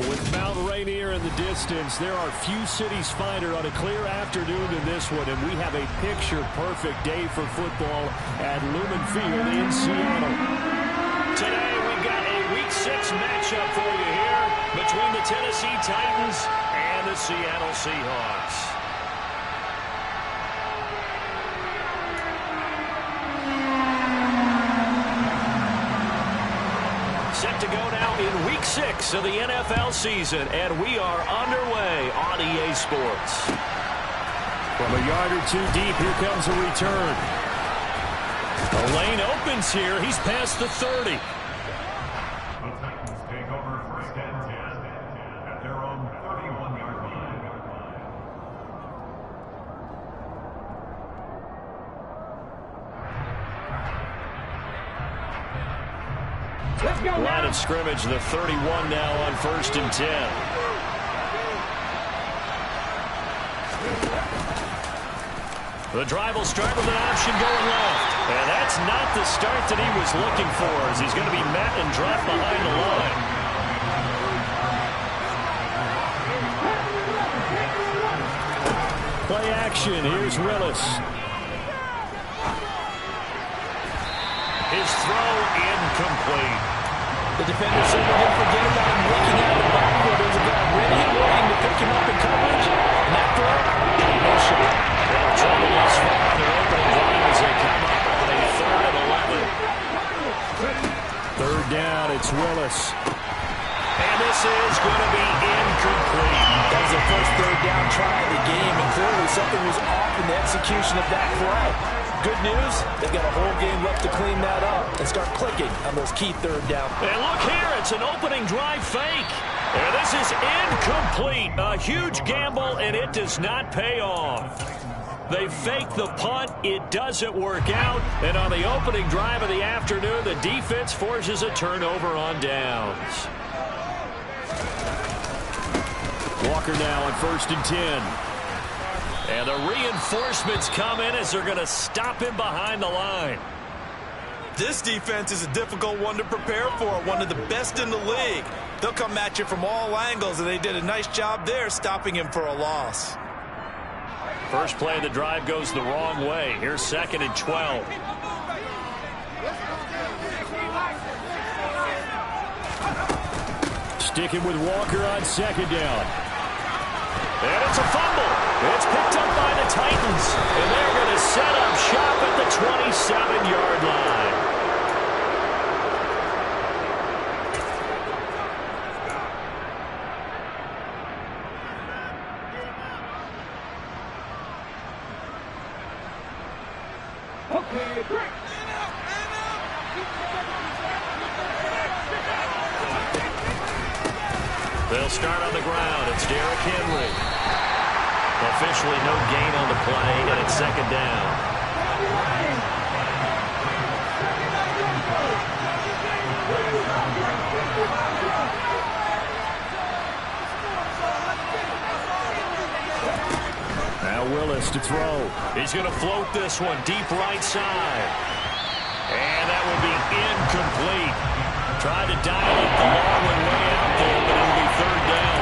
With Mount Rainier in the distance, there are few cities finer on a clear afternoon than this one, and we have a picture-perfect day for football at Lumen Field in Seattle. Today, we've got a Week 6 matchup for you here between the Tennessee Titans and the Seattle Seahawks. Set to go now in Week 6 of the NFL season, and we are underway on EA Sports. From a yard or two deep, here comes a return. The lane opens here. He's past the 30. The Titans take over first and 10 at their own 31-yard line. Let's go. Line of scrimmage, the 31 now on first and 10. The drive will start with an option going left. And that's not the start that he was looking for, as he's going to be met and dropped behind the line. Play action. Here's Willis. His throw incomplete. The defender said we didn't forget about him looking at the backfield. There's a guy ready and waiting to pick him up in coverage. And that throw, no shot. Trouble thus far on their opening drive as they come up on a 3rd and 11. Third down, it's Willis. And this is going to be incomplete. That was the first third down try of the game, and clearly something was off in the execution of that play. Good news, they've got a whole game left to clean that up and start clicking on those key third down. And look here, it's an opening drive fake. And this is incomplete. A huge gamble, and it does not pay off. They fake the punt. It doesn't work out. And on the opening drive of the afternoon, the defense forces a turnover on downs. Walker now on first and 10. And the reinforcements come in as they're going to stop him behind the line. This defense is a difficult one to prepare for, one of the best in the league. They'll come at you from all angles, and they did a nice job there stopping him for a loss. First play of the drive goes the wrong way. Here's 2nd and 12. Sticking with Walker on 2nd down. And it's a fumble. It's picked up by the Titans. And they're going to set up shop at the 27-yard line. They'll start on the ground. It's Derrick Henry. Officially no gain on the play, and it's 2nd down. Now Willis to throw. He's going to float this one deep right side. And that will be incomplete. Tried to dial up the long one way out there, but it'll be 3rd down.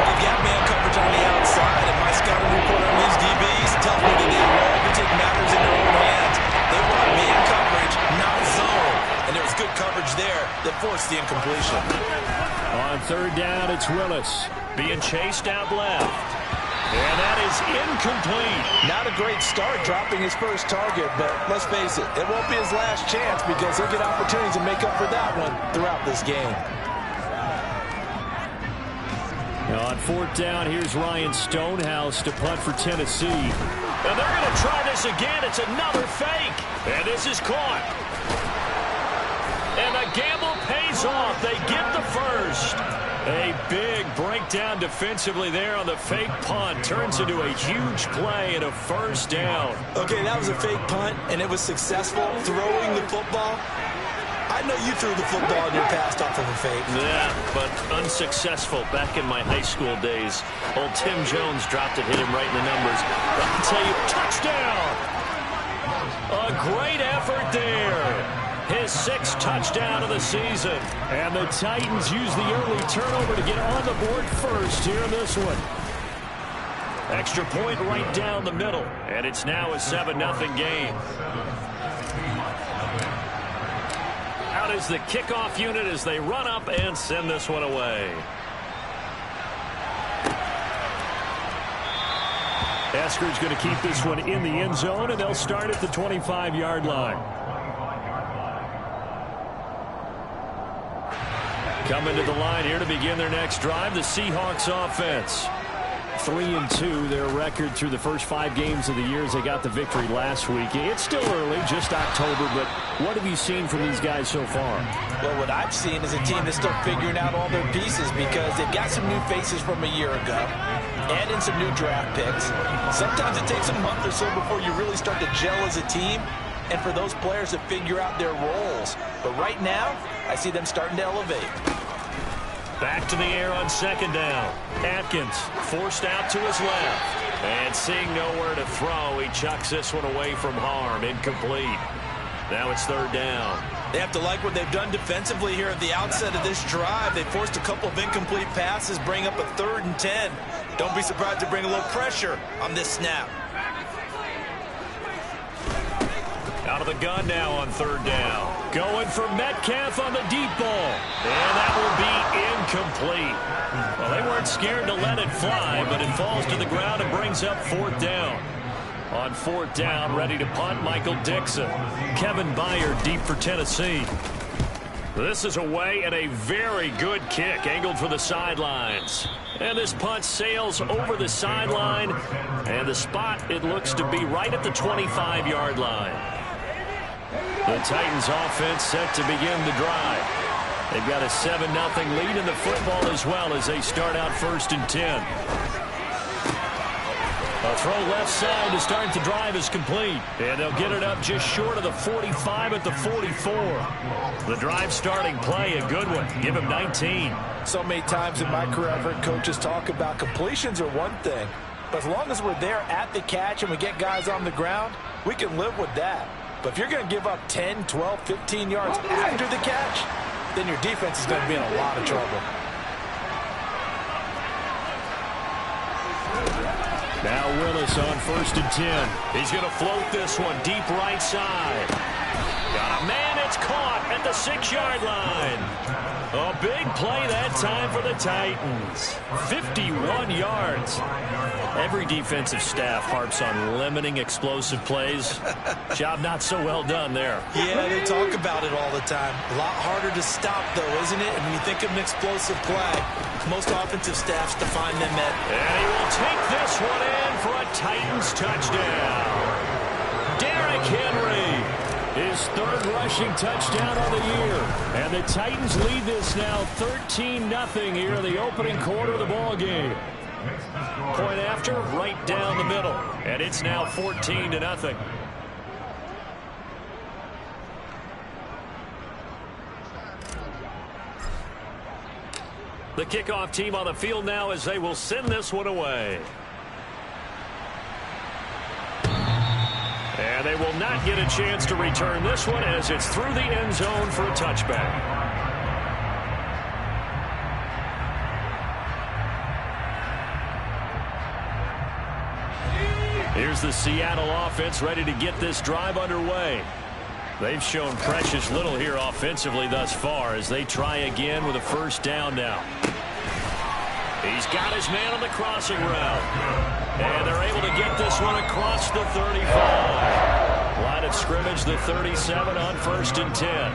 They've got man coverage on the outside, and my scouting report on these DBs tells me that they love to take matters in their own hands. They want man coverage, not zone. And there was good coverage there that forced the incompletion. On 3rd down, it's Willis. Being chased out left. And that is incomplete. Not a great start dropping his first target, but let's face it, it won't be his last chance because he'll get opportunities to make up for that one throughout this game. Now on 4th down, here's Ryan Stonehouse to punt for Tennessee. And they're going to try this again. It's another fake. And this is caught. And the gamble pays off. They get the first. A big breakdown defensively there on the fake punt. Turns into a huge play and a 1st down. Okay, that was a fake punt, and it was successful throwing the football. I know you threw the football and you passed off of a fake. Yeah, but unsuccessful back in my high school days. Old Tim Jones dropped it, hit him right in the numbers. I'll tell you, touchdown! A great effort there. His 6th touchdown of the season. And the Titans use the early turnover to get on the board first here in this one. Extra point right down the middle. And it's now a 7-0 game. Out is the kickoff unit as they run up and send this one away. Esker's going to keep this one in the end zone, and they'll start at the 25-yard line. Coming to the line here to begin their next drive, the Seahawks offense. 3-2, their record through the first 5 games of the year as they got the victory last week. It's still early, just October, but what have you seen from these guys so far? Well, what I've seen is a team that's still figuring out all their pieces because they've got some new faces from a year ago and in some new draft picks. Sometimes it takes a month or so before you really start to gel as a team and for those players to figure out their roles. But right now, I see them starting to elevate. Back to the air on 2nd down. Atkins forced out to his left. And seeing nowhere to throw, he chucks this one away from harm. Incomplete. Now it's 3rd down. They have to like what they've done defensively here at the outset of this drive. They forced a couple of incomplete passes, bring up a 3rd and 10. Don't be surprised to bring a little pressure on this snap. Out of the gun now on 3rd down. Going for Metcalf on the deep ball. And that will be incomplete. Well, they weren't scared to let it fly, but it falls to the ground and brings up 4th down. On 4th down, ready to punt, Michael Dixon. Kevin Byard deep for Tennessee. This is away and a very good kick, angled for the sidelines. And this punt sails over the sideline. And the spot, it looks to be right at the 25-yard line. The Titans offense set to begin the drive. They've got a 7-0 lead in the football as well as they start out 1st and 10. A throw left side to start the drive is complete. And they'll get it up just short of the 45 at the 44. The drive starting play, a good one. Give him 19. So many times in my career I've heard coaches talk about completions are one thing. But as long as we're there at the catch and we get guys on the ground, we can live with that. But if you're going to give up 10, 12, 15 yards after the catch, then your defense is going to be in a lot of trouble. Now Willis on 1st and 10. He's going to float this one deep right side. Got a man, it's caught at the 6-yard line. A big play that time for the Titans. 51 yards. Every defensive staff harps on limiting explosive plays. Job not so well done there. Yeah, they talk about it all the time. A lot harder to stop, though, isn't it? And when you think of an explosive play, most offensive staffs define them at... And he will take this one in for a Titans touchdown. Derrick Henry, his 3rd rushing touchdown of the year. And the Titans lead this now 13-0 here in the opening quarter of the ball game. Point after, right down the middle. And it's now 14-0. The kickoff team on the field now as they will send this one away. And they will not get a chance to return this one as it's through the end zone for a touchback. Here's the Seattle offense ready to get this drive underway. They've shown precious little here offensively thus far as they try again with a 1st down now. He's got his man on the crossing route. And they're able to get this one across the 35. Line of scrimmage, the 37 on 1st and 10.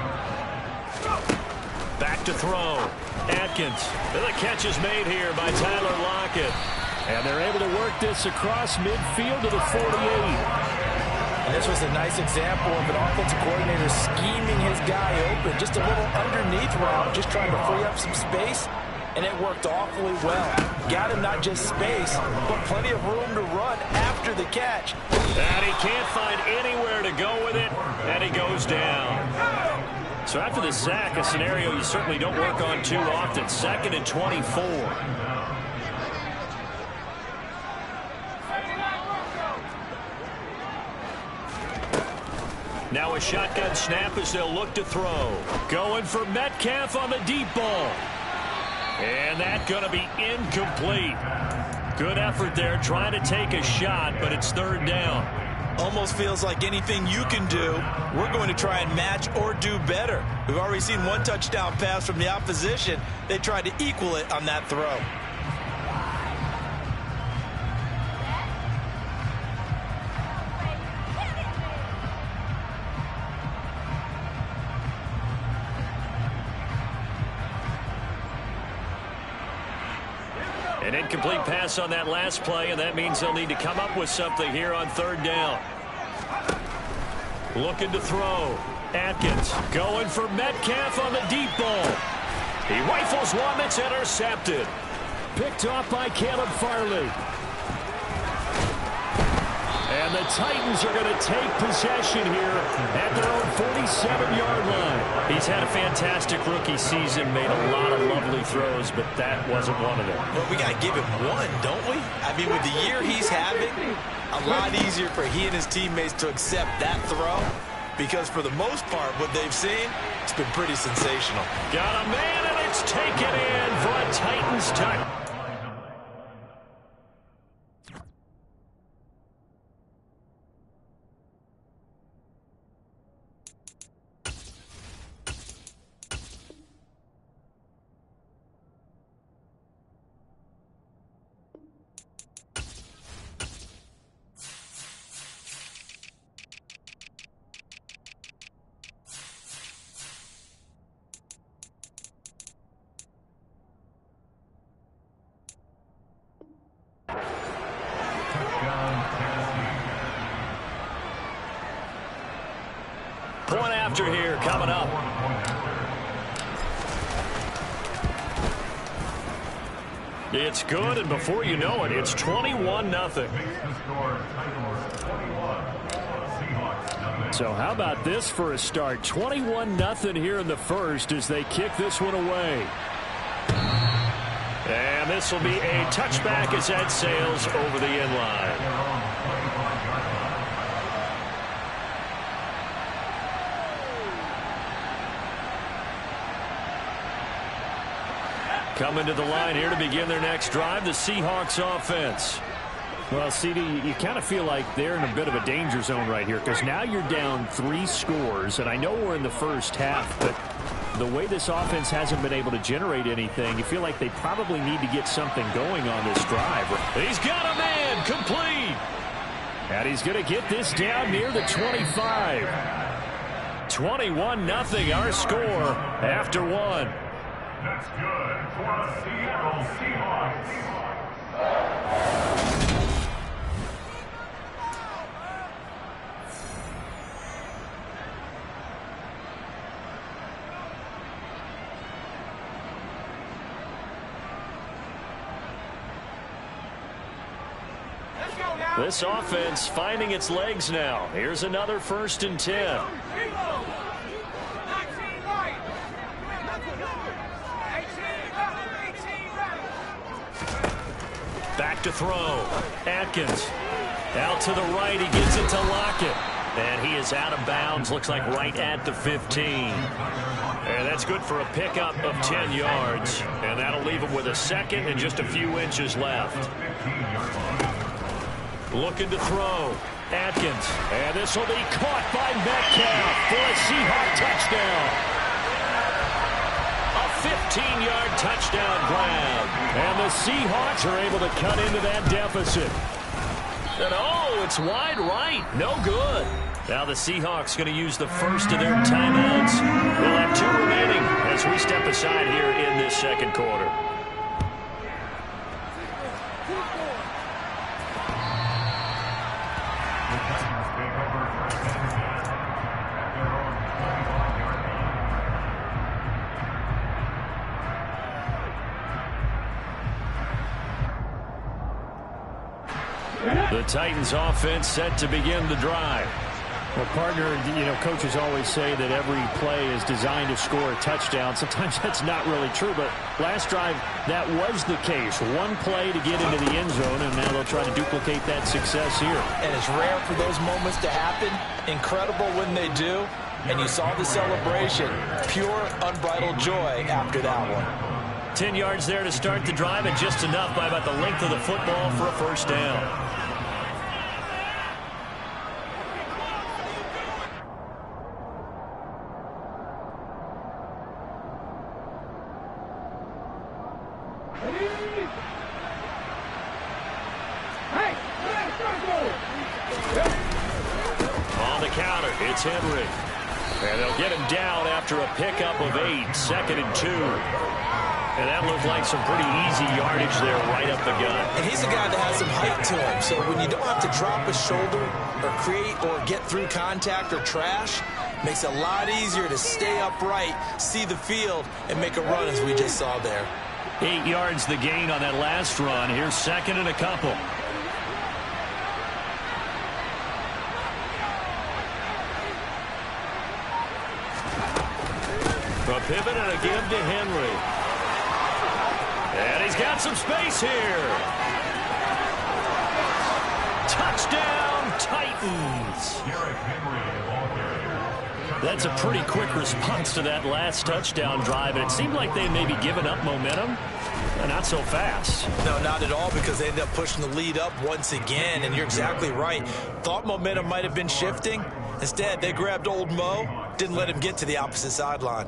Back to throw. Atkins. And the catch is made here by Tyler Lockett. And they're able to work this across midfield to the 48. And this was a nice example of an offensive coordinator scheming his guy open. Just a little underneath route, just trying to free up some space. And it worked awfully well. Got him not just space, but plenty of room to run after the catch. And he can't find anywhere to go with it, and he goes down. So after the sack, a scenario you certainly don't work on too often. 2nd and 24. Now a shotgun snap as they'll look to throw. Going for Metcalf on the deep ball. And that's going to be incomplete. Good effort there trying to take a shot, but it's third down. Almost feels like anything you can do, we're going to try and match or do better. We've already seen one touchdown pass from the opposition. They tried to equal it on that throw. An incomplete pass on that last play, and that means they'll need to come up with something here on third down. Looking to throw. Atkins going for Metcalf on the deep ball. He rifles one. It's intercepted. Picked off by Caleb Farley. And the Titans are going to take possession here at their own 47-yard line. He's had a fantastic rookie season, made a lot of lovely throws, but that wasn't one of them. Well, we got to give him one, don't we? I mean, with the year he's having, a lot easier for he and his teammates to accept that throw, because for the most part, what they've seen, it's been pretty sensational. Got a man, and it's taken in for a Titans touchdown. Point after here coming up. It's good, and before you know it, it's 21-0. So how about this for a start? 21-0 here in the first as they kick this one away. And this will be a touchback as that sails over the end line. Coming to the line here to begin their next drive, the Seahawks offense. Well, CD, you kind of feel like they're in a bit of a danger zone right here because now you're down 3 scores, and I know we're in the first half, but the way this offense hasn't been able to generate anything, you feel like they probably need to get something going on this drive. He's got a man, complete. And he's going to get this down near the 25. 21-0 our score after one. That's good for the Seattle Seahawks. This offense finding its legs now. Here's another 1st and 10. Back to throw. Atkins. Out to the right. He gets it to Lockett. And he is out of bounds. Looks like right at the 15. And that's good for a pickup of 10 yards. And that'll leave him with a second and just a few inches left. Looking to throw. Atkins. And this will be caught by Metcalf for a Seahawk touchdown. 15-yard touchdown grab. And the Seahawks are able to cut into that deficit. And oh, it's wide right. No good. Now the Seahawks going to use the first of their timeouts. We'll have 2 remaining as we step aside here in this second quarter. The Titans offense set to begin the drive. Well, partner, you know, coaches always say that every play is designed to score a touchdown. Sometimes that's not really true, but last drive, that was the case. One play to get into the end zone, and now they'll try to duplicate that success here. And it's rare for those moments to happen. Incredible when they do. And you saw the celebration. Pure, unbridled joy after that one. 10 yards there to start the drive, and just enough by about the length of the football for a first down. On the counter, it's Henry. And they'll get him down after a pickup of 8, 2nd and 2. And that looked like some pretty easy yardage there right up the gut. And he's a guy that has some height to him. So when you don't have to drop a shoulder or create or get through contact or trash, makes it a lot easier to stay upright, see the field, and make a run as we just saw there. 8 yards the gain on that last run. Here's 2nd and a couple. A pivot and a give to Henry. And he's got some space here. Touchdown, Titans. That's a pretty quick response to that last touchdown drive. And it seemed like they may be giving up momentum. Not so fast. No, not at all, because they ended up pushing the lead up once again. And you're exactly right. Thought momentum might have been shifting. Instead, they grabbed old Mo, didn't let him get to the opposite sideline.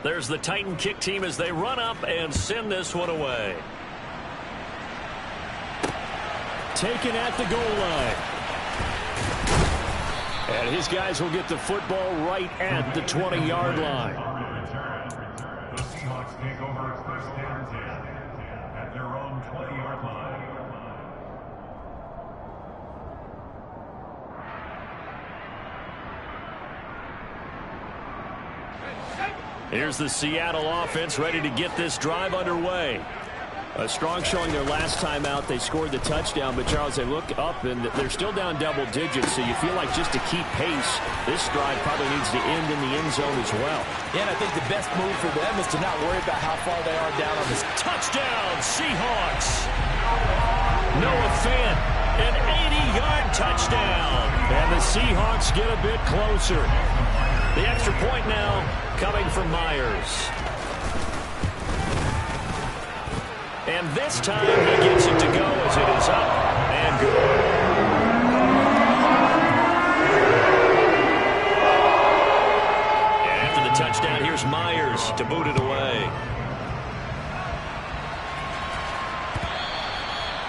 There's the Titan kick team as they run up and send this one away. Taken at the goal line. And his guys will get the football right at the 20-yard line. The Seahawks take over first and 10 at their own 20-yard line. Here's the Seattle offense ready to get this drive underway. A strong showing their last time out. They scored the touchdown, but Charles, they look up and they're still down double digits, so you feel like just to keep pace, this drive probably needs to end in the end zone as well. Yeah, and I think the best move for them is to not worry about how far they are down on this. Touchdown, Seahawks! Noah Fant, an 80-yard touchdown. And the Seahawks get a bit closer. The extra point now coming from Myers. And this time he gets it to go as it is up and good. And after the touchdown, here's Myers to boot it away.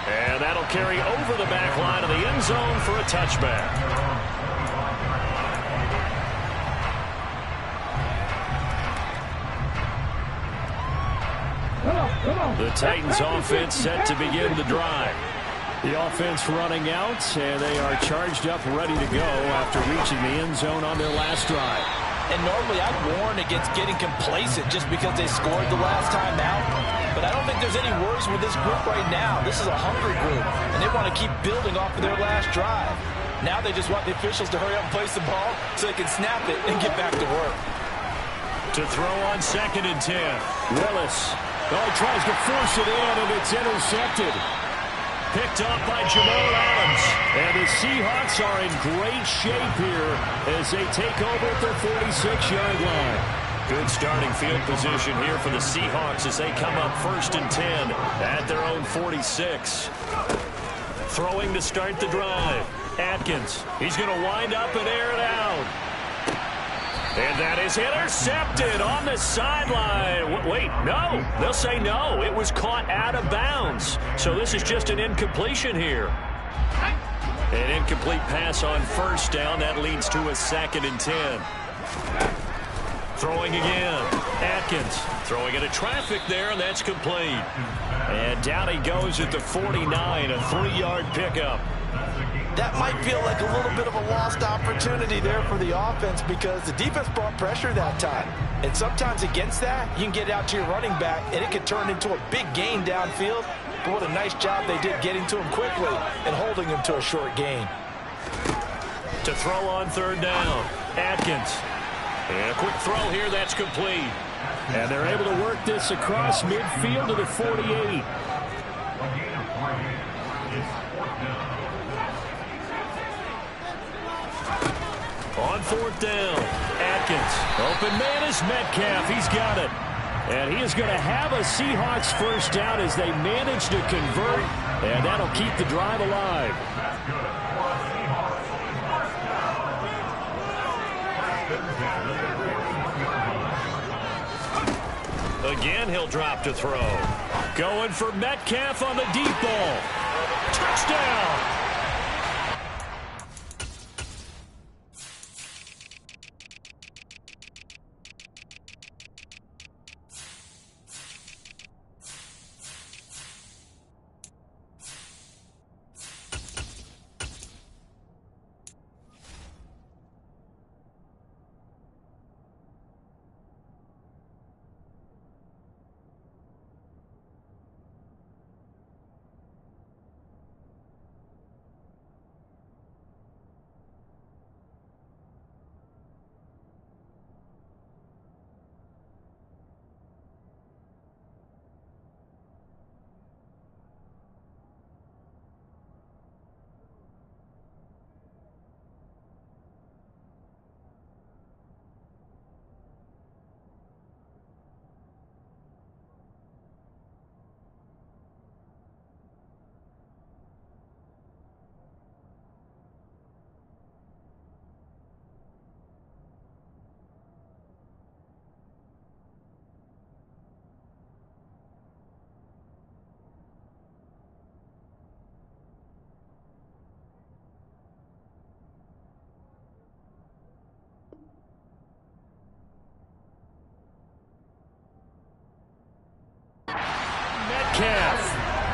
And that'll carry over the back line of the end zone for a touchback. The Titans offense set to begin the drive. The offense running out, and they are charged up, ready to go after reaching the end zone on their last drive. And normally I'd warn against getting complacent just because they scored the last time out. But I don't think there's any worries with this group right now. This is a hungry group, and they want to keep building off of their last drive. Now they just want the officials to hurry up and place the ball so they can snap it and get back to work. To throw on 2nd and 10. Willis. Oh, he tries to force it in, and it's intercepted. Picked up by Jamal Adams. And the Seahawks are in great shape here as they take over at their 46-yard line. Good starting field position here for the Seahawks as they come up 1st and 10 at their own 46. Throwing to start the drive. Atkins. He's going to wind up and air it out. And that is intercepted on the sideline. Wait, no. They'll say no. It was caught out of bounds. So this is just an incompletion here. An incomplete pass on 1st down. That leads to a 2nd and 10. Throwing again. Atkins throwing into traffic there, and that's complete. And down he goes at the 49, a 3-yard pickup. That might feel like a little bit of a lost opportunity there for the offense because the defense brought pressure that time. And sometimes against that, you can get out to your running back, and it could turn into a big gain downfield. But what a nice job they did getting to him quickly and holding him to a short gain. To throw on 3rd down, Atkins. And a quick throw here, that's complete. And they're able to work this across midfield to the 48. On 4th down, Atkins. Open man is Metcalf. He's got it. And he is going to have a Seahawks 1st down as they manage to convert. And that'll keep the drive alive. Again, he'll drop to throw. Going for Metcalf on the deep ball. Touchdown!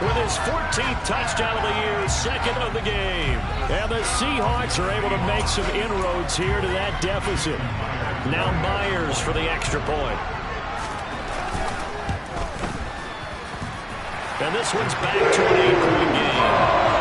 With his 14th touchdown of the year, 2nd of the game. And the Seahawks are able to make some inroads here to that deficit. Now Myers for the extra point. And this one's back to an 8-point game.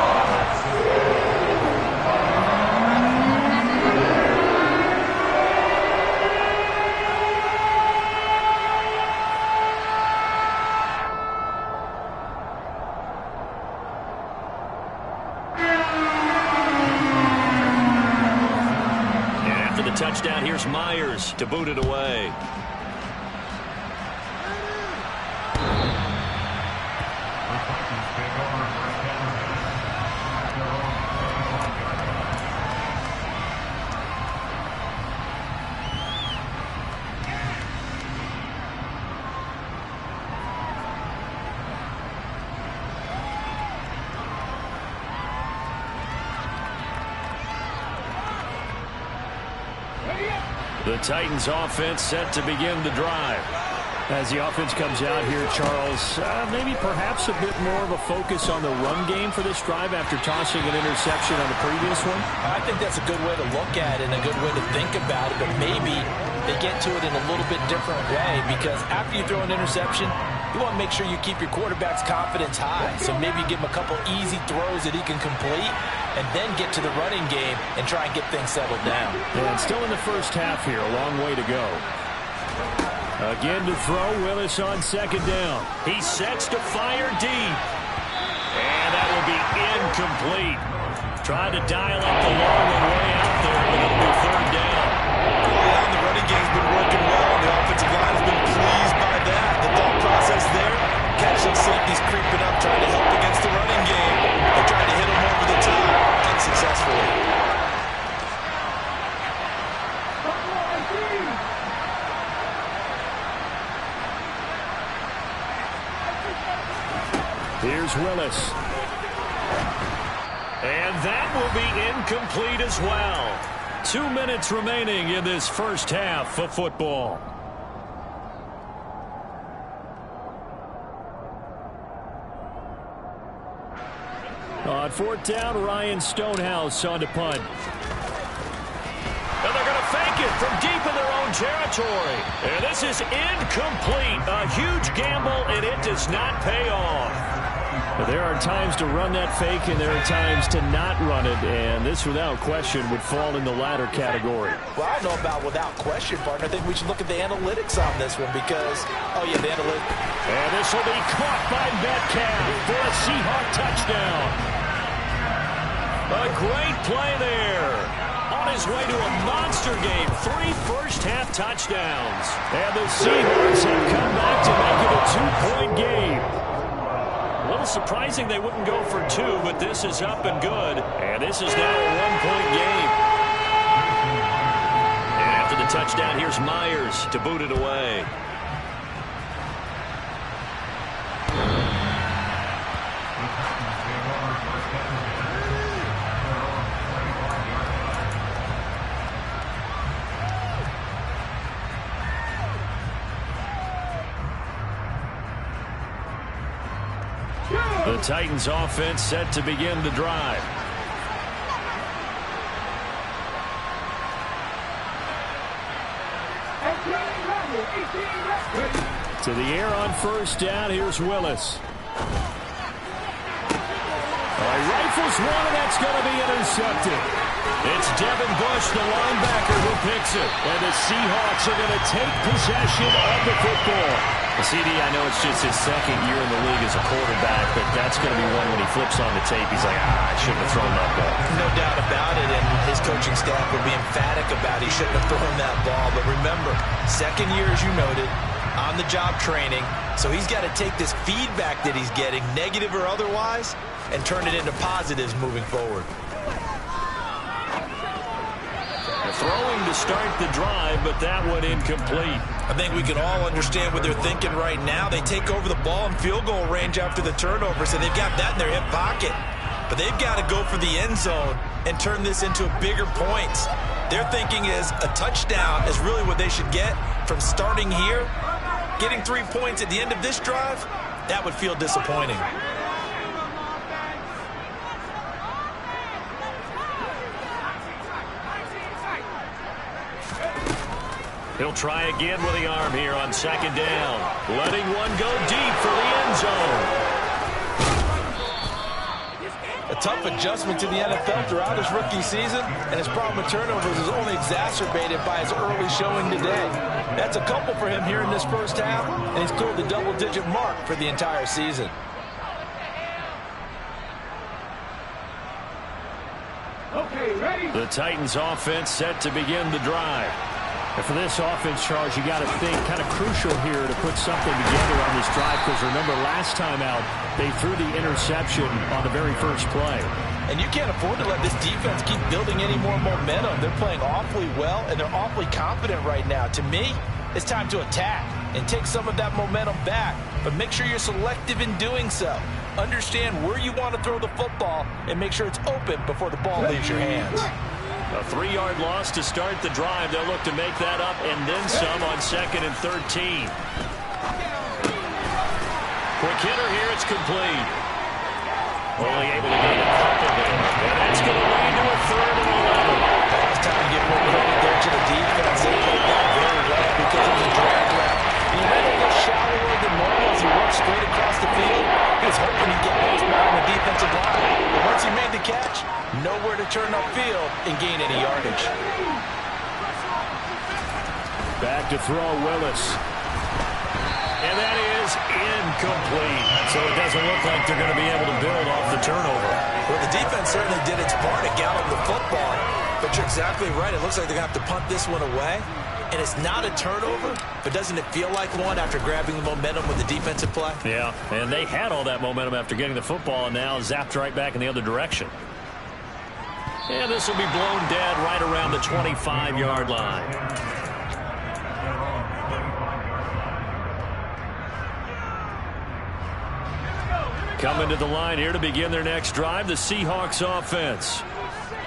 Touchdown, here's Myers to boot it away. The Titans offense set to begin the drive. As the offense comes out here, Charles, maybe perhaps a bit more of a focus on the run game for this drive after tossing an interception on the previous one? I think that's a good way to look at it and a good way to think about it, but maybe they get to it in a little bit different way because after you throw an interception, you want to make sure you keep your quarterback's confidence high. So maybe give him a couple easy throws that he can complete and then get to the running game and try and get things settled down. And still in the first half here, a long way to go. Again to throw, Willis on 2nd down. He sets to fire deep. And that will be incomplete. Tried to dial up the long one way out there, but it'll be 3rd down. Yeah, the running game's been working well, and the offensive line has been pleased by that. The thought process there, catching safeties creeping up, trying to help against the running game. They tried to hit him over the top unsuccessfully. Here's Willis. And that will be incomplete as well. 2 minutes remaining in this first half of football. On fourth down, Ryan Stonehouse on to punt. And they're going to fake it from deep in their own territory. And this is incomplete. A huge gamble, and it does not pay off. There are times to run that fake, and there are times to not run it. And this, without question, would fall in the latter category. Well, I don't know about without question, partner. I think we should look at the analytics on this one because, oh, yeah, the analytics. And this will be caught by Metcalf for a Seahawk touchdown. A great play there. On his way to a monster game, 3 first-half touchdowns. And the Seahawks have come back to make it a 2-point game. A little surprising they wouldn't go for 2, but this is up and good. And this is now a 1-point game. And after the touchdown, here's Myers to boot it away. The Titans offense set to begin the drive. To the air on first down. Here's Willis. Rifles one, and that's going to be intercepted. It's Devin Bush, the linebacker, who picks it. And the Seahawks are going to take possession of the football. CD, I know it's just his second year in the league as a quarterback, but that's going to be one when he flips on the tape. He's like, I shouldn't have thrown that ball. No doubt about it, and his coaching staff will be emphatic about he shouldn't have thrown that ball. But remember, second year, as you noted, on-the-job training, so he's got to take this feedback that he's getting, negative or otherwise, and turn it into positives moving forward. Throwing to start the drive, but that one incomplete. I think we can all understand what they're thinking right now. They take over the ball in field goal range after the turnover, so they've got that in their hip pocket. But they've got to go for the end zone and turn this into bigger points. Their thinking is a touchdown is really what they should get from starting here. Getting 3 points at the end of this drive, that would feel disappointing. He'll try again with the arm here on second down. Letting one go deep for the end zone. A tough adjustment to the NFL throughout his rookie season, and his problem with turnovers is only exacerbated by his early showing today. That's a couple for him here in this first half, and he's cleared the double-digit mark for the entire season. Okay, ready? The Titans offense set to begin the drive. And for this offense, Charles, you got to think kind of crucial here to put something together on this drive, because remember last time out they threw the interception on the very first play. And you can't afford to let this defense keep building any more momentum. They're playing awfully well, and they're awfully confident right now. To me, it's time to attack and take some of that momentum back, but make sure you're selective in doing so. Understand where you want to throw the football and make sure it's open before the ball leaves your hands. A 3-yard loss to start the drive. They'll look to make that up and then some on 2nd and 13. Quick hitter here. It's complete. Only able to get a couple there. And that's going to lead to a 3rd and 11. It's time to give more credit there to the defense. They played that very well because it was a drag route. He ran a little shallower than normal as he worked straight across the field. He was hoping he'd get most behind the defensive line. But once he made the catch, nowhere to turn upfield and gain any yardage. Back to throw Willis. And that is incomplete. So it doesn't look like they're going to be able to build off the turnover. Well, the defense certainly did its part at gallop the football. But you're exactly right. It looks like they're going to have to punt this one away. And it's not a turnover, but doesn't it feel like one after grabbing the momentum with the defensive play? Yeah, and they had all that momentum after getting the football and now zapped right back in the other direction. And this will be blown dead right around the 25-yard line. Coming to the line here to begin their next drive, the Seahawks offense.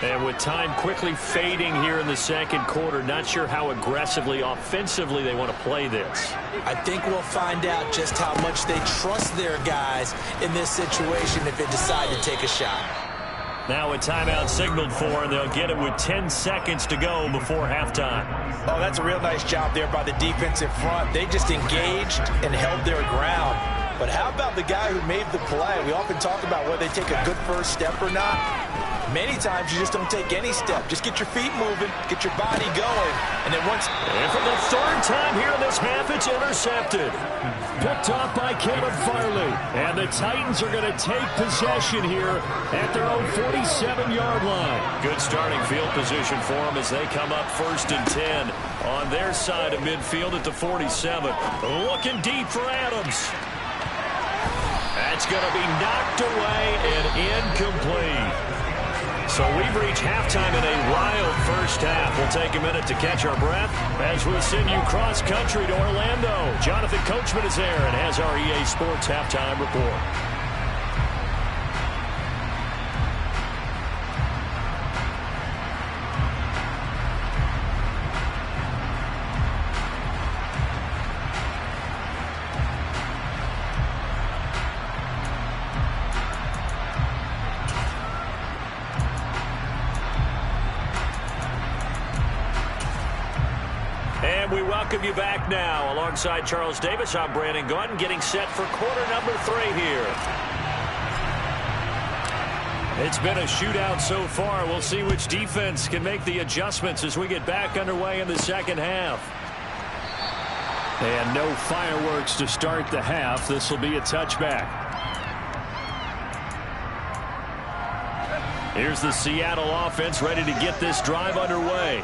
And with time quickly fading here in the second quarter, not sure how aggressively, offensively they want to play this. I think we'll find out just how much they trust their guys in this situation if they decide to take a shot. Now a timeout signaled for, and they'll get it with 10 seconds to go before halftime. Oh, that's a real nice job there by the defense in front. They just engaged and held their ground. But how about the guy who made the play? We often talk about whether they take a good first step or not. Many times you just don't take any step. Just get your feet moving, get your body going, and then once... And for the third time here in this half, it's intercepted. Picked off by Caleb Farley. And the Titans are going to take possession here at their own 47-yard line. Good starting field position for them as they come up 1st and 10 on their side of midfield at the 47. Looking deep for Adams. That's going to be knocked away and incomplete. So we've reached halftime in a wild first half. We'll take a minute to catch our breath as we send you cross-country to Orlando. Jonathan Coachman is there and has our EA Sports halftime report. And we welcome you back now. Alongside Charles Davis, I'm Brandon Gaudin, getting set for quarter number 3 here. It's been a shootout so far. We'll see which defense can make the adjustments as we get back underway in the second half. And no fireworks to start the half. This will be a touchback. Here's the Seattle offense ready to get this drive underway.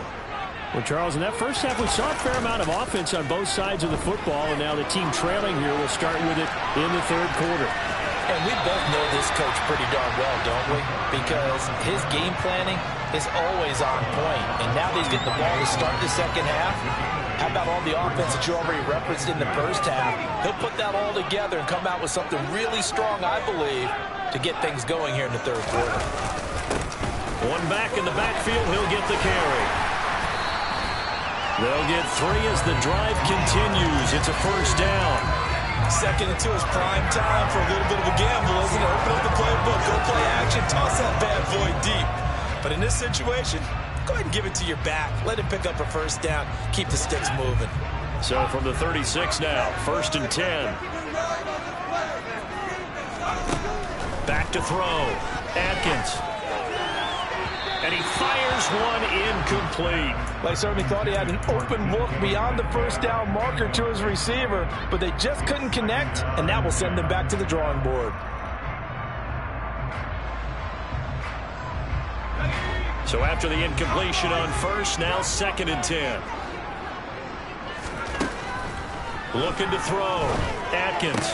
Well, Charles, in that first half, we saw a fair amount of offense on both sides of the football, and now the team trailing here will start with it in the third quarter. And we both know this coach pretty darn well, don't we? Because his game planning is always on point. And now that he's getting the ball to start the second half, how about all the offense that you already referenced in the first half? He'll put that all together and come out with something really strong, I believe, to get things going here in the third quarter. One back in the backfield, he'll get the carry. They'll get 3 as the drive continues. It's a first down. Second and 2 is prime time for a little bit of a gamble, isn't it? Open up the playbook, go play action, toss that bad boy deep. But in this situation, go ahead and give it to your back. Let him pick up a first down. Keep the sticks moving. So from the 36 now, 1st and 10. Back to throw. Atkins. And he fires one incomplete. They certainly thought he had an open look beyond the first down marker to his receiver, but they just couldn't connect, and that will send them back to the drawing board. So after the incompletion on first, now 2nd and 10. Looking to throw. Atkins.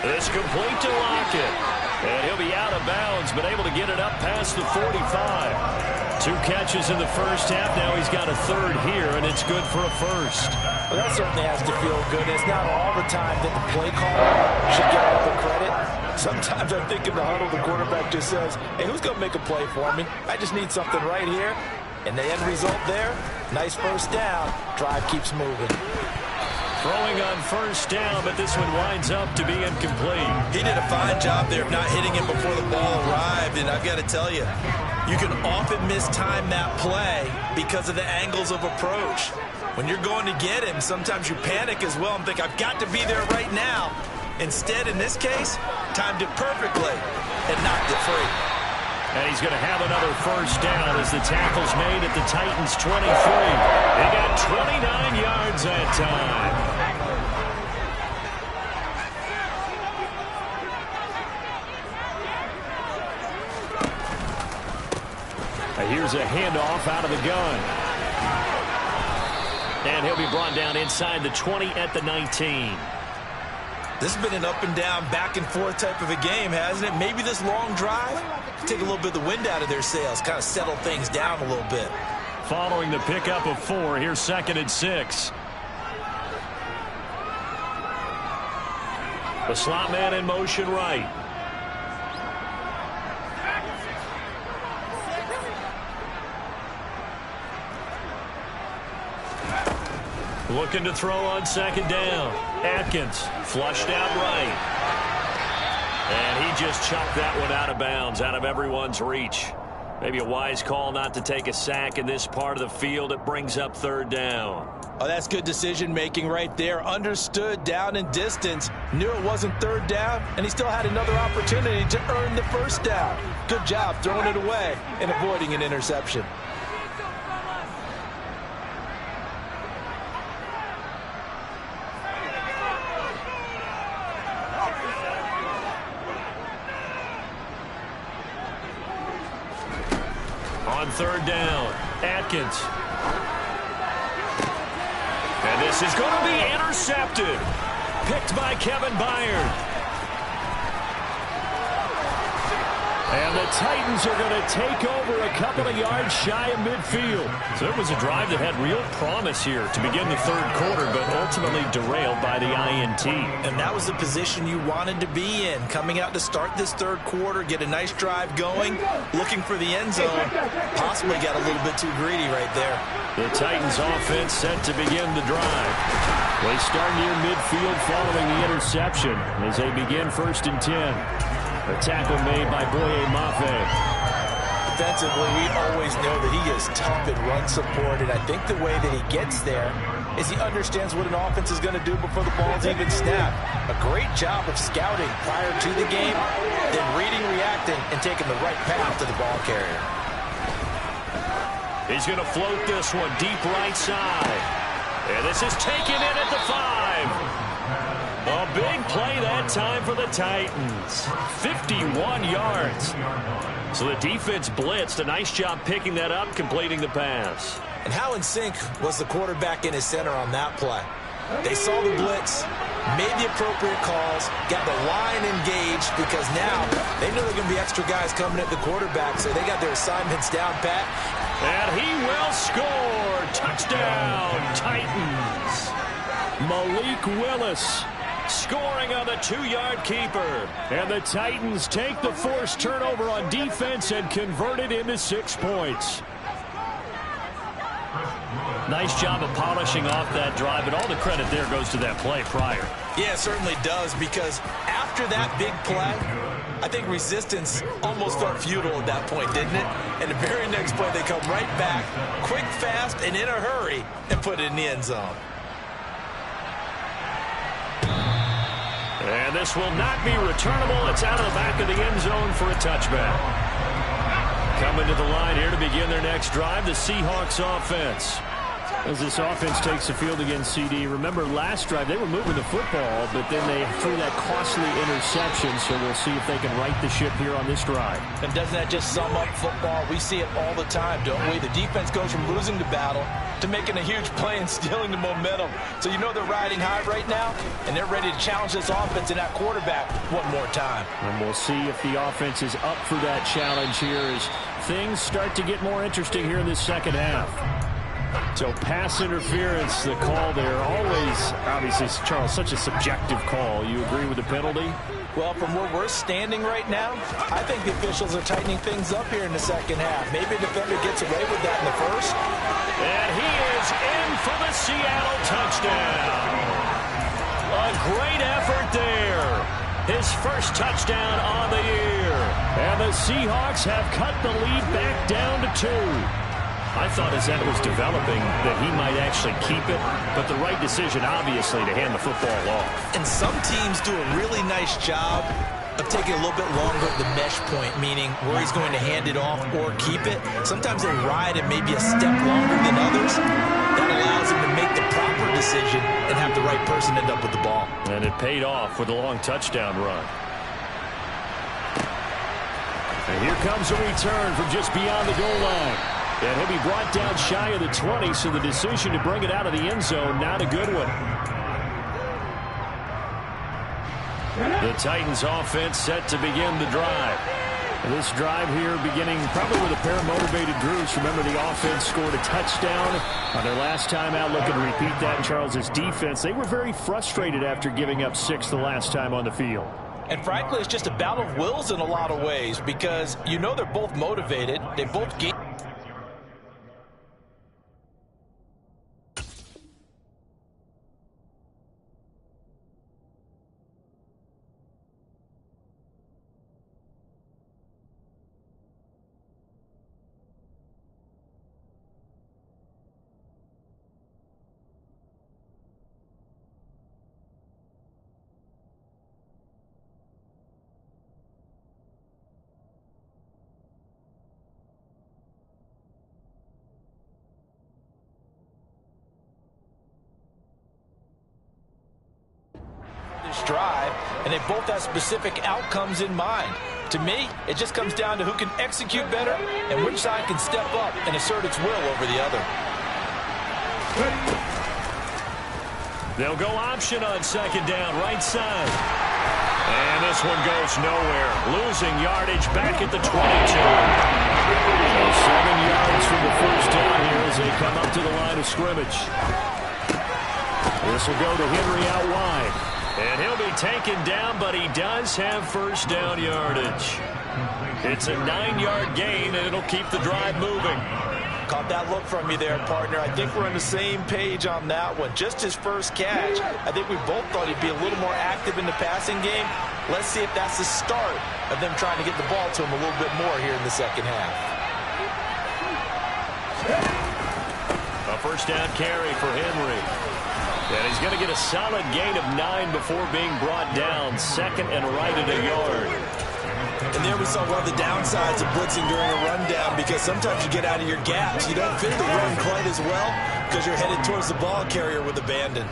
It's complete to Lockett. And he'll be out of bounds, but able to get it up past the 45. 2 catches in the first half. Now he's got a 3rd here, and it's good for a first. Well, that certainly has to feel good. It's not all the time that the play caller should get all the credit. Sometimes I think in the huddle, the quarterback just says, hey, who's going to make a play for me? I just need something right here. And the end result there, nice first down. Drive keeps moving. Throwing on first down, but this one winds up to be incomplete. He did a fine job there of not hitting it before the ball arrived, and I've got to tell you, you can often mistime that play because of the angles of approach. When you're going to get him, sometimes you panic as well and think, I've got to be there right now. Instead, in this case, timed it perfectly and knocked it free. And he's going to have another first down as the tackle's made at the Titans' 23. They got 29 yards that time. Here's a handoff out of the gun. And he'll be brought down inside the 20 at the 19. This has been an up and down, back and forth type of a game, hasn't it? Maybe this long drive, take a little bit of the wind out of their sails, kind of settle things down a little bit. Following the pickup of 4, here's 2nd and 6. The slot man in motion right. Looking to throw on second down. Atkins flushed out right. And he just chucked that one out of bounds, out of everyone's reach. Maybe a wise call not to take a sack in this part of the field. It brings up third down. Oh, that's good decision-making right there. Understood down and distance. Knew it wasn't third down, and he still had another opportunity to earn the first down. Good job throwing it away and avoiding an interception. On third down, Atkins. And this is going to be intercepted. Picked by Kevin Byard. And the Titans are going to take over a couple of yards shy of midfield. So it was a drive that had real promise here to begin the third quarter, but ultimately derailed by the INT. And that was the position you wanted to be in. Coming out to start this third quarter, get a nice drive going, looking for the end zone. Possibly got a little bit too greedy right there. The Titans offense set to begin the drive. They start near midfield following the interception as they begin 1st and 10. A tackle made by Boye Mafe. Defensively, we always know that he is tough in run support, and I think the way that he gets there is he understands what an offense is going to do before the ball's even snapped. A great job of scouting prior to the game, then reading, reacting, and taking the right path to the ball carrier. He's going to float this one deep right side. And this is taken in at the 5. A big play that time for the Titans. 51 yards. So the defense blitzed. A nice job picking that up, completing the pass. And how in sync was the quarterback in his center on that play? They saw the blitz, made the appropriate calls, got the line engaged because now they know there are going to be extra guys coming at the quarterback, so they got their assignments down pat. And he will score. Touchdown, Titans. Malik Willis scoring on the 2-yard keeper. And the Titans take the forced turnover on defense and convert it into 6 points. Nice job of polishing off that drive, and all the credit there goes to that play prior. Yeah, it certainly does, because after that big play, I think resistance almost felt futile at that point, didn't it? And the very next play, they come right back, quick, fast, and in a hurry, and put it in the end zone. And this will not be returnable. It's out of the back of the end zone for a touchback. Coming to the line here to begin their next drive, the Seahawks offense. As this offense takes the field against CD, remember last drive they were moving the football, but then they threw that costly interception, so we'll see if they can right the ship here on this drive. And doesn't that just sum up football? We see it all the time, don't we? The defense goes from losing the battle to making a huge play and stealing the momentum. So you know they're riding high right now, and they're ready to challenge this offense and that quarterback one more time. And we'll see if the offense is up for that challenge here as things start to get more interesting here in this second half. So pass interference, the call there. Always, obviously, Charles, such a subjective call. You agree with the penalty? Well, from where we're standing right now, I think the officials are tightening things up here in the second half. Maybe a defender gets away with that in the first. And he is in for the Seattle touchdown. A great effort there. His first touchdown on the year. And the Seahawks have cut the lead back down to 2. I thought as that was developing that he might actually keep it, but the right decision, obviously, to hand the football off. And some teams do a really nice job of taking a little bit longer at the mesh point, meaning where he's going to hand it off or keep it. Sometimes they ride it maybe a step longer than others. That allows him to make the proper decision and have the right person end up with the ball. And it paid off with a long touchdown run. And here comes a return from just beyond the goal line. And he'll be brought down shy of the 20, so the decision to bring it out of the end zone, not a good one. The Titans offense set to begin the drive. And this drive here beginning probably with a pair of motivated Drews. Remember, the offense scored a touchdown on their last time out. Looking to repeat that in Charles's defense. They were very frustrated after giving up 6 the last time on the field. And frankly, it's just a battle of wills in a lot of ways because you know they're both motivated. They both get drive, and they both have specific outcomes in mind. To me, it just comes down to who can execute better and which side can step up and assert its will over the other. They'll go option on second down, right side. And this one goes nowhere. Losing yardage back at the 22. So 7 yards from the first down here as they come up to the line of scrimmage. This will go to Henry out wide. And he'll be taken down, but he does have first down yardage. It's a 9-yard gain, and it'll keep the drive moving. Caught that look from you there, partner. I think we're on the same page on that one. Just his first catch, I think we both thought he'd be a little more active in the passing game. Let's see if that's the start of them trying to get the ball to him a little bit more here in the second half. A first down carry for Henry. And he's going to get a solid gain of 9 before being brought down. Second and right at a yard. And there we saw one of the downsides of blitzing during a rundown, because sometimes you get out of your gaps. You don't fit the run quite as well because you're headed towards the ball carrier with abandon.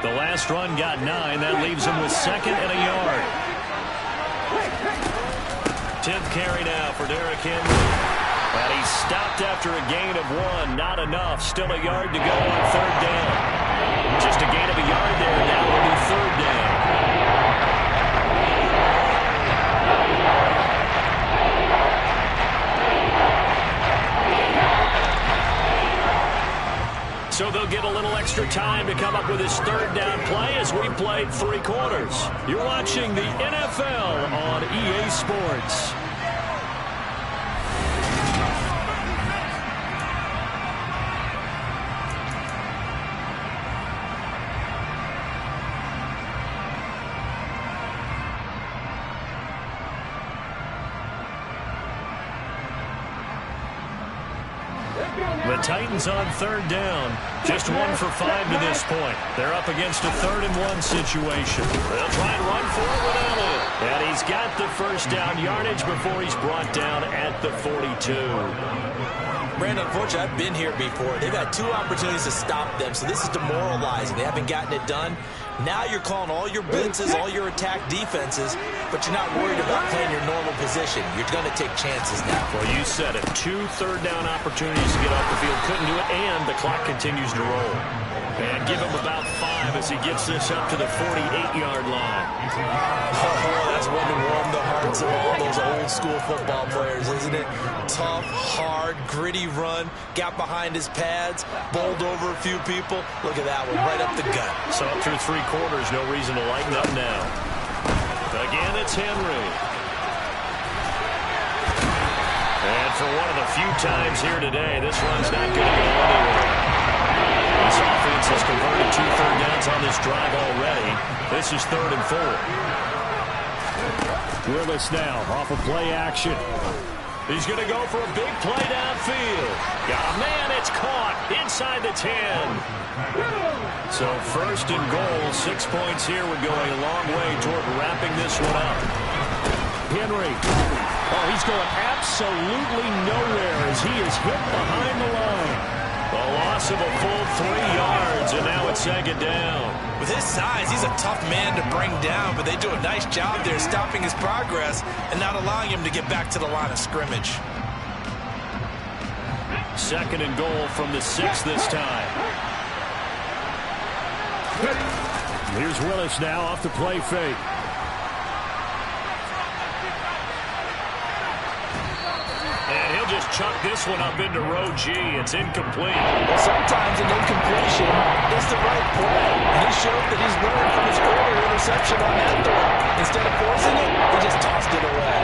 The last run got 9. That leaves him with second and a yard. 10th carry now for Derrick Henry. And he's stopped after a gain of 1. Not enough. Still a yard to go on third down. Just a gain of a yard there. Now will be third down. So they'll get a little extra time to come up with his third down play as we played 3 quarters. You're watching the NFL on EA Sports. The Titans on third down. Just 1 for 5 to this point. They're up against a 3rd and 1 situation. They'll try and run for it without it. And he's got the first down yardage before he's brought down at the 42. Brandon, unfortunately, I've been here before. They've had 2 opportunities to stop them, so this is demoralizing. They haven't gotten it done. Now you're calling all your blitzes, all your attack defenses, but you're not worried about playing your normal position. You're going to take chances now. Well, you said it. 2 third down opportunities to get off the field. Couldn't do it, and the clock continues to roll. And give him about 5 as he gets this up to the 48-yard line. Oh, that's one to warm the hearts of all those old-school football players, isn't it? Tough, hard, gritty run. Got behind his pads, bowled over a few people. Look at that one, right up the gut. So up through 3 quarters, no reason to lighten up now. Again, it's Henry. And for one of the few times here today, this run's not going to go anywhere. This offense has converted 2 third downs on this drive already. This is 3rd and 4. Willis now off of play action. He's going to go for a big play downfield. Got a man, it's caught inside the 10. So 1st and goal, 6 points here would go a long way toward wrapping this one up. Henry. Oh, he's going absolutely nowhere as he is hit behind the line. A loss of a full 3 yards, and now it's 2nd down. With his size, he's a tough man to bring down, but they do a nice job there stopping his progress and not allowing him to get back to the line of scrimmage. 2nd and goal from the 6 this time. Here's Willis now off the play fake. And he'll just chuck this one up into row G. It's incomplete. Well, sometimes an incompletion is the right play. And he showed that he's learned from his earlier interception on that throw. Instead of forcing it, he just tossed it away.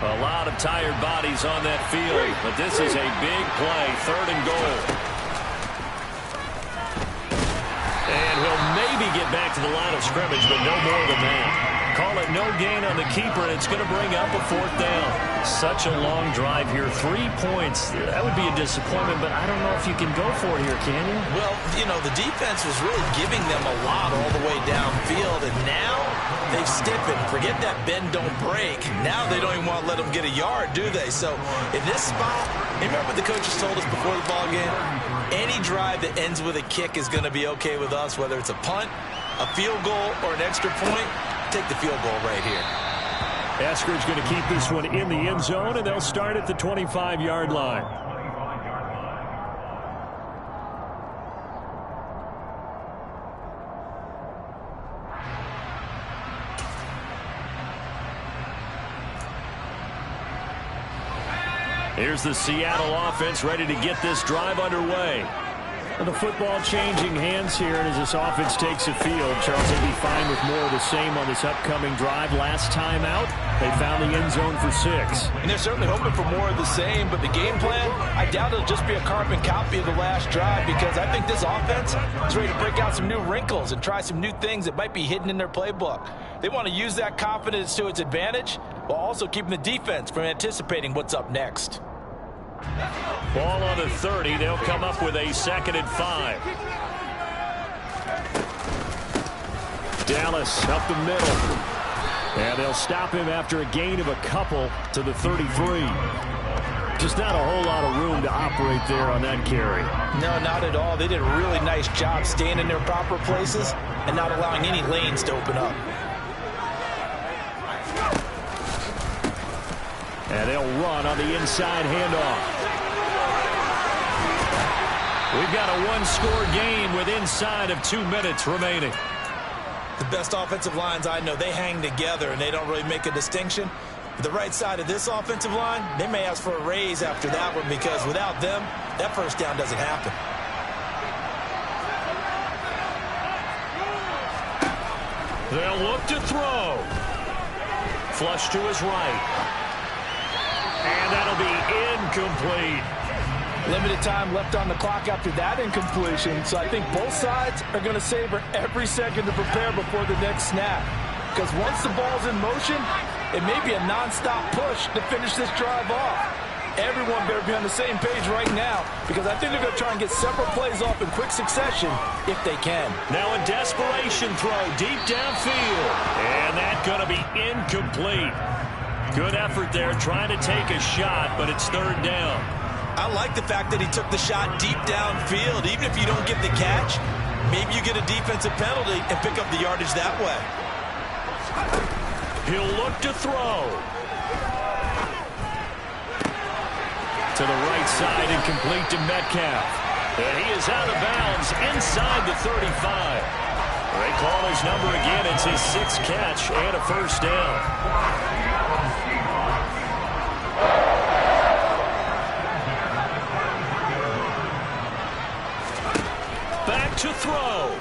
A lot of tired bodies on that field, but this is a big play, 3rd and goal. And he'll maybe get back to the line of scrimmage, but no more than that. Call it no no gain on the keeper, and it's going to bring up a 4th down. Such a long drive here. 3 points. That would be a disappointment, but I don't know if you can go for it here, can you? Well, you know, the defense was really giving them a lot all the way downfield, and now they've stiffened. Forget that bend, don't break. Now they don't even want to let them get a yard, do they? So in this spot, remember what the coaches told us before the ball game? Any drive that ends with a kick is going to be okay with us, whether it's a punt, a field goal, or an extra point. Take the field goal right here. Eskridge going to keep this one in the end zone, and they'll start at the 25-yard line. Here's the Seattle offense ready to get this drive underway. And the football changing hands here, and as this offense takes the field, Charles will be fine with more of the same on this upcoming drive. Last time out, they found the end zone for 6. And they're certainly hoping for more of the same, but the game plan, I doubt it'll just be a carbon copy of the last drive, because I think this offense is ready to break out some new wrinkles and try some new things that might be hidden in their playbook. They want to use that confidence to its advantage while also keeping the defense from anticipating what's up next. Ball on the 30. They'll come up with a 2nd and 5. Dallas up the middle. And they'll stop him after a gain of a couple to the 33. Just not a whole lot of room to operate there on that carry. No, not at all. They did a really nice job staying in their proper places and not allowing any lanes to open up. And they'll run on the inside handoff. We've got a 1-score game with inside of 2 minutes remaining. The best offensive lines I know, they hang together and they don't really make a distinction. But the right side of this offensive line, they may ask for a raise after that one, because without them, that first down doesn't happen. They'll look to throw. Flush to his right. And that'll be incomplete. Limited time left on the clock after that incompletion, so I think both sides are going to savor every second to prepare before the next snap. Because once the ball's in motion, it may be a nonstop push to finish this drive off. Everyone better be on the same page right now, because I think they're going to try and get several plays off in quick succession if they can. Now a desperation throw deep downfield. And that's going to be incomplete. Good effort there trying to take a shot, but it's 3rd down. I like the fact that he took the shot deep downfield. Even if you don't get the catch, maybe you get a defensive penalty and pick up the yardage that way. He'll look to throw. To the right side and complete to Metcalf. And he is out of bounds inside the 35. They call his number again. It's his 6th catch and a 1st down. Back to throw.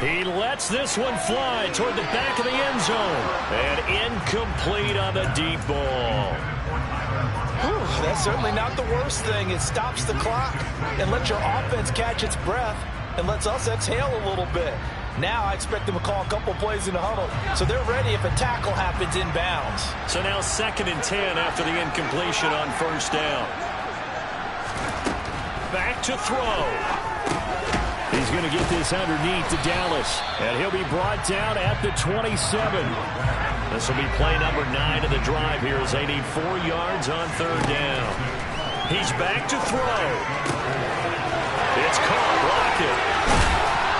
He lets this one fly toward the back of the end zone. And incomplete on the deep ball. Whew, that's certainly not the worst thing. It stops the clock and lets your offense catch its breath and lets us exhale a little bit. Now I expect them to call a couple plays in the huddle, so they're ready if a tackle happens inbounds. So now 2nd and 10 after the incompletion on 1st down. Back to throw. He's going to get this underneath to Dallas, and he'll be brought down at the 27. This will be play number 9 of the drive here as they need 4 yards on 3rd down. He's back to throw. It's caught, blocked it.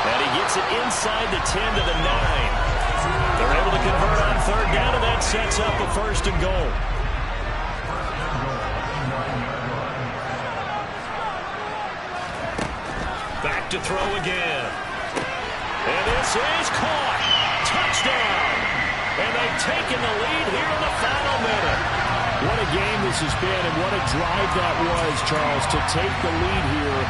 And he gets it inside the 10 to the 9. They're able to convert on 3rd down, and that sets up a 1st and goal. Back to throw again. And this is caught. Touchdown. And they've taken the lead here in the final minute. What a game this has been, and what a drive that was, Charles, to take the lead here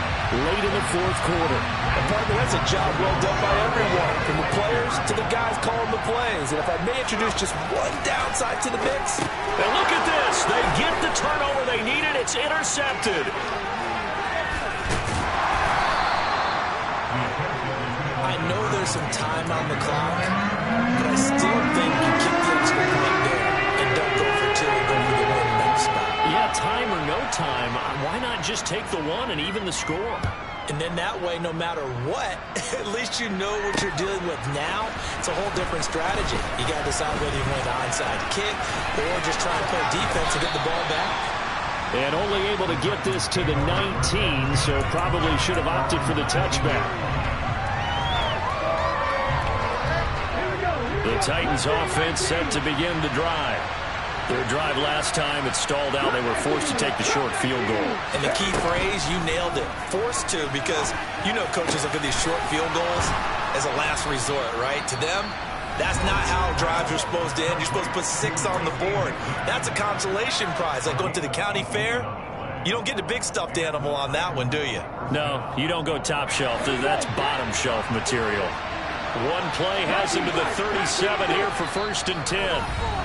late in the 4th quarter. And partner, that's a job well done by everyone, from the players to the guys calling the plays. And if I may introduce just one downside to the mix. And look at this. They get the turnover they needed. It's intercepted. I know there's some time on the clock, but I still think just take the one and even the score. And then that way, no matter what, at least you know what you're dealing with now. It's a whole different strategy. You got to decide whether you want an onside kick or just try and play defense and get the ball back. And only able to get this to the 19, so probably should have opted for the touchback. The Titans offense set to begin the drive. Their drive last time, it stalled out. They were forced to take the short field goal. And the key phrase, you nailed it. Forced to, because you know coaches look at these short field goals as a last resort, right? To them, that's not how drives are supposed to end. You're supposed to put 6 on the board. That's a consolation prize. Like going to the county fair, you don't get the big stuffed animal on that one, do you? No, you don't go top shelf. That's bottom shelf material. One play has him to the 37 here for 1st and 10.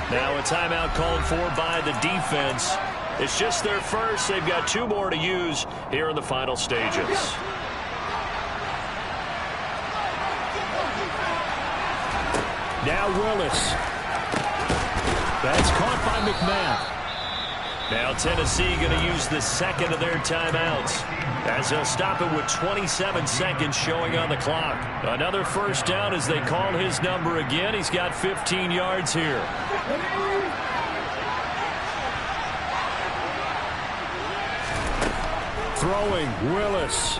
Now a timeout called for by the defense. It's just their first. They've got 2 more to use here in the final stages. Now Willis. That's caught by McMahon. Now Tennessee going to use the second of their timeouts, as they'll stop it with 27 seconds showing on the clock. Another first down as they call his number again. He's got 15 yards here. Throwing, Willis.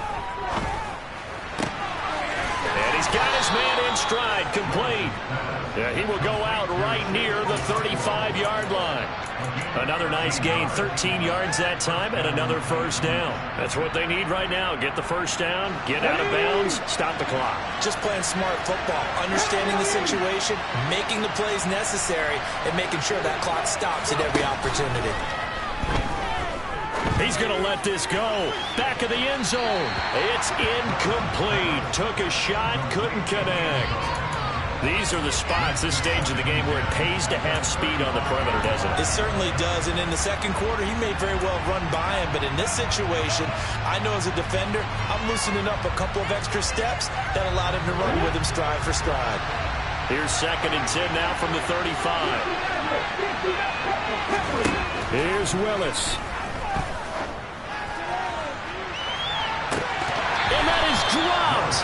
And he's got his man in stride, complete. Yeah, he will go out right near the 35-yard line. Another nice gain, 13 yards that time, and another first down. That's what they need right now. Get the first down, get out of bounds, stop the clock. Just playing smart football, understanding the situation, making the plays necessary, and making sure that clock stops at every opportunity. He's going to let this go. Back of the end zone. It's incomplete. Took a shot, couldn't connect. These are the spots, this stage of the game, where it pays to have speed on the perimeter, doesn't it? It certainly does, and in the second quarter, he may very well run by him, but in this situation, I know as a defender, I'm loosening up a couple of extra steps that allowed him to run with him stride for stride. Here's 2nd and 10 now from the 35. Here's Willis. And that is dropped.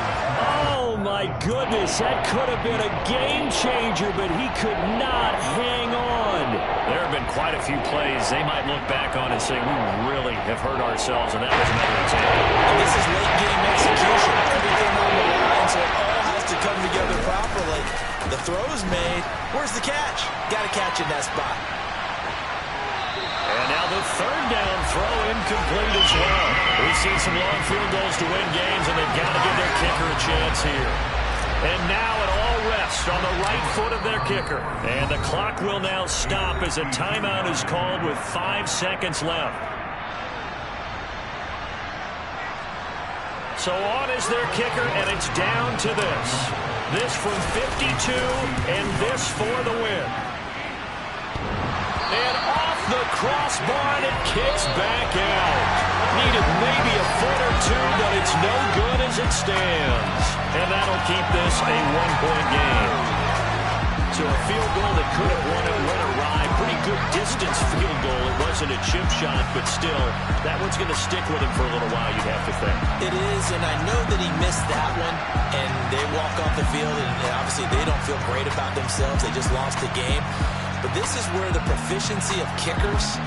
Oh, my goodness. That could have been a game changer, but he could not hang on. There have been quite a few plays they might look back on and say, we really have hurt ourselves, and that was another example. And this is late game execution. Everything on the line, so it all has to come together properly. The throw's made. Where's the catch? Got to catch in that spot. And now the 3rd down throw incomplete as well. We've seen some long field goals to win games, and they've got to give their kicker a chance here. And now it all rests on the right foot of their kicker. And the clock will now stop as a timeout is called with 5 seconds left. So on is their kicker, and it's down to this. This from 52, and this for the win. And off the crossbar, and it kicks back out. Needed maybe a foot or 2, but it's no good as it stands. And that'll keep this a 1-point game. So a field goal that could have won it went awry. Pretty good distance field goal. It wasn't a chip shot, but still, that one's going to stick with him for a little while, you'd have to think. It is, and I know that he missed that one, and they walk off the field, and obviously they don't feel great about themselves. They just lost the game. But this is where the proficiency of kickers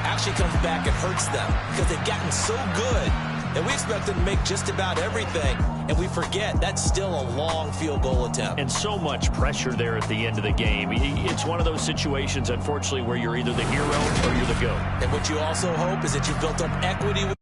actually comes back and hurts them, because they've gotten so good that we expect them to make just about everything, and we forget that's still a long field goal attempt. And so much pressure there at the end of the game. It's one of those situations, unfortunately, where you're either the hero or you're the GOAT. And what you also hope is that you've built up equity with